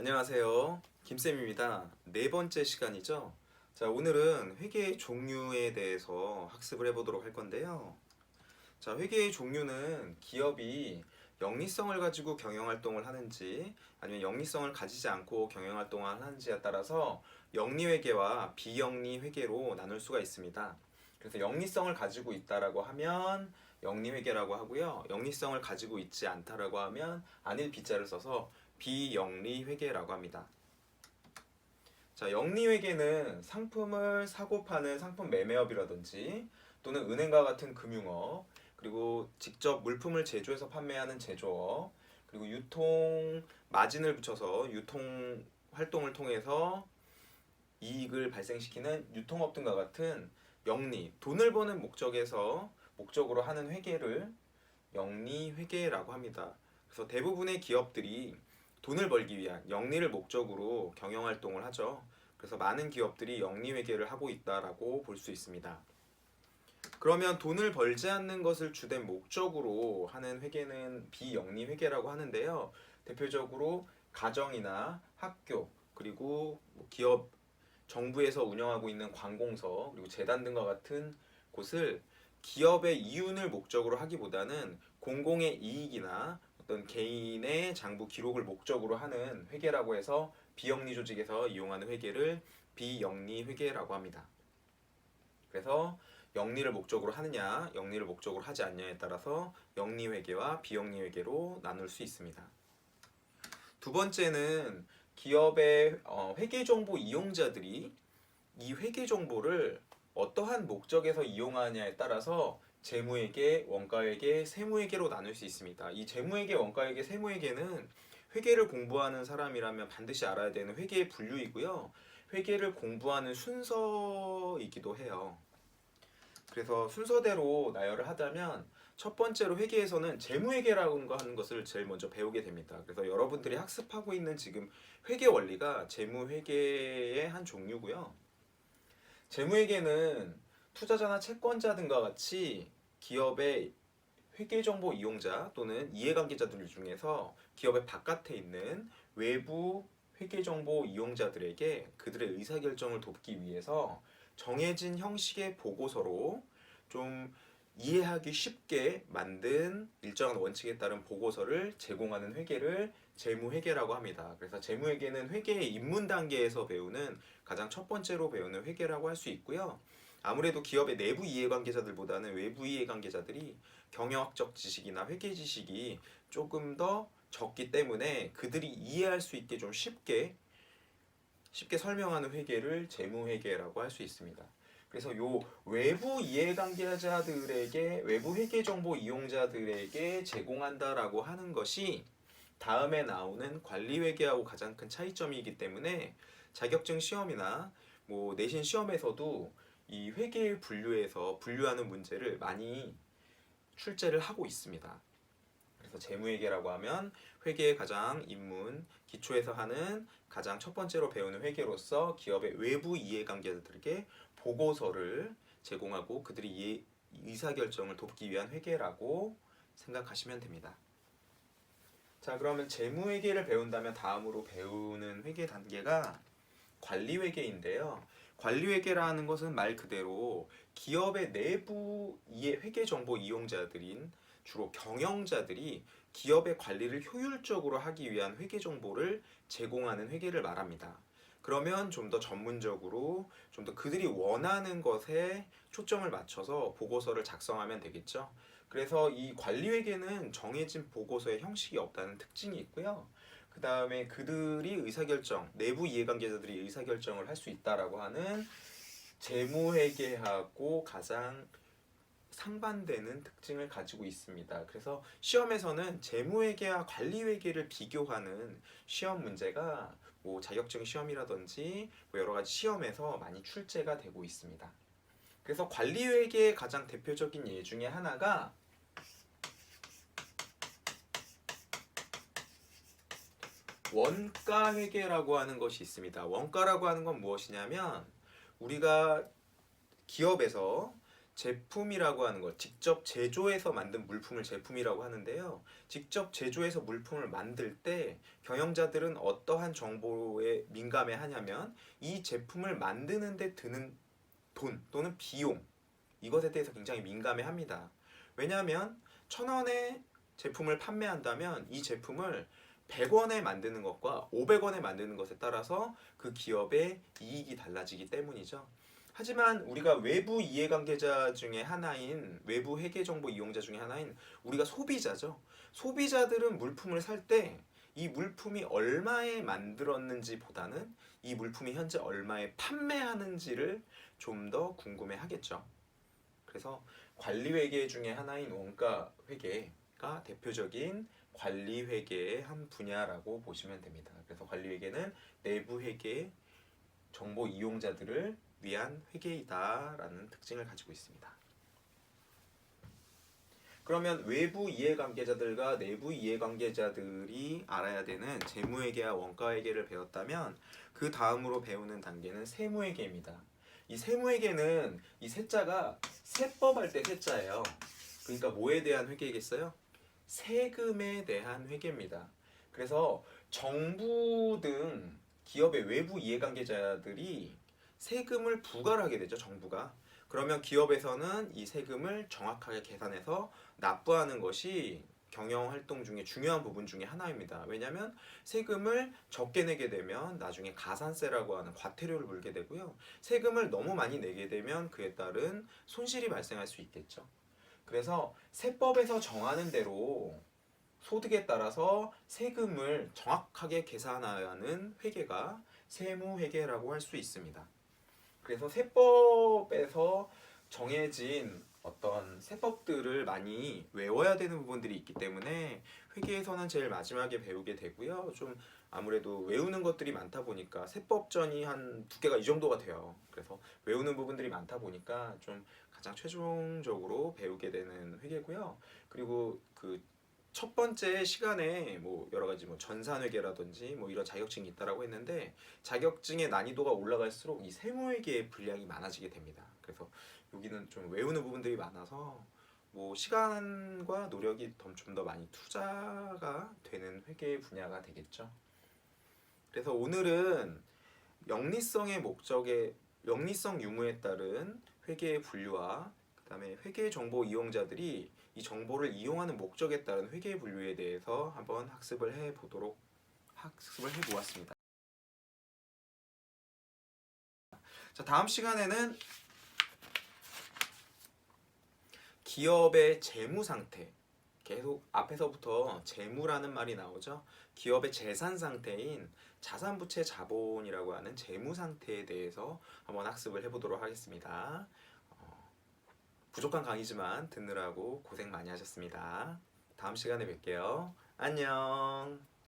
안녕하세요. 김쌤입니다. 네 번째 시간이죠. 자, 오늘은 회계의 종류에 대해서 학습을 해보도록 할 건데요. 자, 회계의 종류는 기업이 영리성을 가지고 경영활동을 하는지 아니면 영리성을 가지지 않고 경영활동을 하는지에 따라서 영리회계와 비영리회계로 나눌 수가 있습니다. 그래서 영리성을 가지고 있다라고 하면 영리회계라고 하고요. 영리성을 가지고 있지 않다라고 하면 안일 비자를 써서 비영리회계라고 합니다. 자, 영리회계는 상품을 사고 파는 상품 매매업이라든지 또는 은행과 같은 금융업, 그리고 직접 물품을 제조해서 판매하는 제조업, 그리고 유통 마진을 붙여서 유통 활동을 통해서 이익을 발생시키는 유통업 등과 같은 영리, 돈을 버는 목적으로 하는 회계를 영리회계라고 합니다. 그래서 대부분의 기업들이 돈을 벌기 위한 영리를 목적으로 경영활동을 하죠. 그래서 많은 기업들이 영리회계를 하고 있다라고 볼 수 있습니다. 그러면 돈을 벌지 않는 것을 주된 목적으로 하는 회계는 비영리회계라고 하는데요. 대표적으로 가정이나 학교, 그리고 기업, 정부에서 운영하고 있는 관공서, 그리고 재단 등과 같은 곳을 기업의 이윤을 목적으로 하기보다는 공공의 이익이나 어떤 개인의 장부 기록을 목적으로 하는 회계라고 해서 비영리 조직에서 이용하는 회계를 비영리 회계라고 합니다. 그래서 영리를 목적으로 하느냐, 영리를 목적으로 하지 않냐에 따라서 영리 회계와 비영리 회계로 나눌 수 있습니다. 두 번째는 기업의 회계 정보 이용자들이 이 회계 정보를 어떠한 목적에서 이용하냐에 따라서 재무회계, 원가회계, 세무회계로 나눌 수 있습니다. 이 재무회계, 원가회계, 세무회계는 회계를 공부하는 사람이라면 반드시 알아야 되는 회계의 분류이고요. 회계를 공부하는 순서이기도 해요. 그래서 순서대로 나열을 하자면 첫 번째로 회계에서는 재무회계라고 하는 것을 제일 먼저 배우게 됩니다. 그래서 여러분들이 학습하고 있는 지금 회계 원리가 재무회계의 한 종류고요. 재무회계는 투자자나 채권자 등과 같이 기업의 회계정보 이용자 또는 이해관계자들 중에서 기업의 바깥에 있는 외부 회계정보 이용자들에게 그들의 의사결정을 돕기 위해서 정해진 형식의 보고서로 좀 이해하기 쉽게 만든 일정한 원칙에 따른 보고서를 제공하는 회계를 재무회계라고 합니다. 그래서 재무회계는 회계의 입문 단계에서 배우는 가장 첫 번째로 배우는 회계라고 할 수 있고요. 아무래도 기업의 내부 이해관계자들보다는 외부 이해관계자들이 경영학적 지식이나 회계 지식이 조금 더 적기 때문에 그들이 이해할 수 있게 좀 쉽게 설명하는 회계를 재무회계라고 할 수 있습니다. 그래서 요 외부 이해관계자들에게 외부 회계 정보 이용자들에게 제공한다라고 하는 것이 다음에 나오는 관리회계하고 가장 큰 차이점이기 때문에 자격증 시험이나 뭐 내신 시험에서도 이 회계 분류에서 분류하는 문제를 많이 출제를 하고 있습니다. 그래서 재무회계라고 하면 회계의 가장 입문, 기초에서 하는 가장 첫 번째로 배우는 회계로서 기업의 외부 이해관계자들에게 보고서를 제공하고 그들이 의사결정을 돕기 위한 회계라고 생각하시면 됩니다. 자, 그러면 재무회계를 배운다면 다음으로 배우는 회계 단계가 관리회계인데요. 관리회계라는 것은 말 그대로 기업의 내부 회계 정보 이용자들인 주로 경영자들이 기업의 관리를 효율적으로 하기 위한 회계 정보를 제공하는 회계를 말합니다. 그러면 좀 더 전문적으로 좀 더 그들이 원하는 것에 초점을 맞춰서 보고서를 작성하면 되겠죠. 그래서 이 관리회계는 정해진 보고서의 형식이 없다는 특징이 있고요. 그 다음에 그들이 의사결정, 내부 이해관계자들이 의사결정을 할 수 있다라고 하는 재무회계하고 가장 상반되는 특징을 가지고 있습니다. 그래서 시험에서는 재무회계와 관리회계를 비교하는 시험 문제가 뭐 자격증 시험이라든지 뭐 여러 가지 시험에서 많이 출제가 되고 있습니다. 그래서 관리회계의 가장 대표적인 예 중에 하나가 원가회계라고 하는 것이 있습니다. 원가라고 하는 건 무엇이냐면 우리가 기업에서 제품이라고 하는 것, 직접 제조해서 만든 물품을 제품이라고 하는데요. 직접 제조해서 물품을 만들 때 경영자들은 어떠한 정보에 민감해 하냐면 이 제품을 만드는 데 드는 돈 또는 비용, 이것에 대해서 굉장히 민감해 합니다. 왜냐하면 1,000원의 제품을 판매한다면 이 제품을 100원에 만드는 것과 500원에 만드는 것에 따라서 그 기업의 이익이 달라지기 때문이죠. 하지만 우리가 외부 이해관계자 중에 하나인, 외부 회계정보 이용자 중에 하나인 우리가 소비자죠. 소비자들은 물품을 살 때 이 물품이 얼마에 만들었는지 보다는 이 물품이 현재 얼마에 판매하는지를 좀 더 궁금해 하겠죠. 그래서 관리회계 중에 하나인 원가회계가 대표적인 관리회계의 한 분야라고 보시면 됩니다. 그래서 관리회계는 내부회계 정보 이용자들을 위한 회계이다라는 특징을 가지고 있습니다. 그러면 외부 이해관계자들과 내부 이해관계자들이 알아야 되는 재무회계와 원가회계를 배웠다면 그 다음으로 배우는 단계는 세무회계입니다. 이 세무회계는 이 세자가 세법할 때 세자예요. 그러니까 뭐에 대한 회계겠어요? 세금에 대한 회계입니다. 그래서 정부 등 기업의 외부 이해관계자들이 세금을 부과를 하게 되죠, 정부가. 그러면 기업에서는 이 세금을 정확하게 계산해서 납부하는 것이 경영활동 중에 중요한 부분 중에 하나입니다. 왜냐하면 세금을 적게 내게 되면 나중에 가산세라고 하는 과태료를 물게 되고요. 세금을 너무 많이 내게 되면 그에 따른 손실이 발생할 수 있겠죠. 그래서 세법에서 정하는 대로 소득에 따라서 세금을 정확하게 계산하는 회계가 세무회계라고 할 수 있습니다. 그래서 세법에서 정해진 어떤 세법들을 많이 외워야 되는 부분들이 있기 때문에 회계에서는 제일 마지막에 배우게 되고요. 좀 아무래도 외우는 것들이 많다 보니까 세법전이 한 두께가 이 정도가 돼요. 그래서 외우는 부분들이 많다 보니까 좀 가장 최종적으로 배우게 되는 회계고요. 그리고 그 첫 번째 시간에 뭐 여러 가지 뭐 전산회계라든지 뭐 이런 자격증이 있다라고 했는데 자격증의 난이도가 올라갈수록 이 세무회계의 분량이 많아지게 됩니다. 그래서 여기는 좀 외우는 부분들이 많아서 뭐 시간과 노력이 좀 더 많이 투자가 되는 회계 분야가 되겠죠. 그래서 오늘은 영리성의 목적에 영리성 유무에 따른 회계의 분류와 그다음에 회계 정보 이용자들이 이 정보를 이용하는 목적에 따른 회계 분류에 대해서 한번 학습을 해 보았습니다. 자, 다음 시간에는 기업의 재무 상태, 계속 앞에서부터 재무라는 말이 나오죠. 기업의 재산 상태인 자산부채 자본이라고 하는 재무 상태에 대해서 한번 학습을 해보도록 하겠습니다. 부족한 강의지만 듣느라고 고생 많이 하셨습니다. 다음 시간에 뵐게요. 안녕.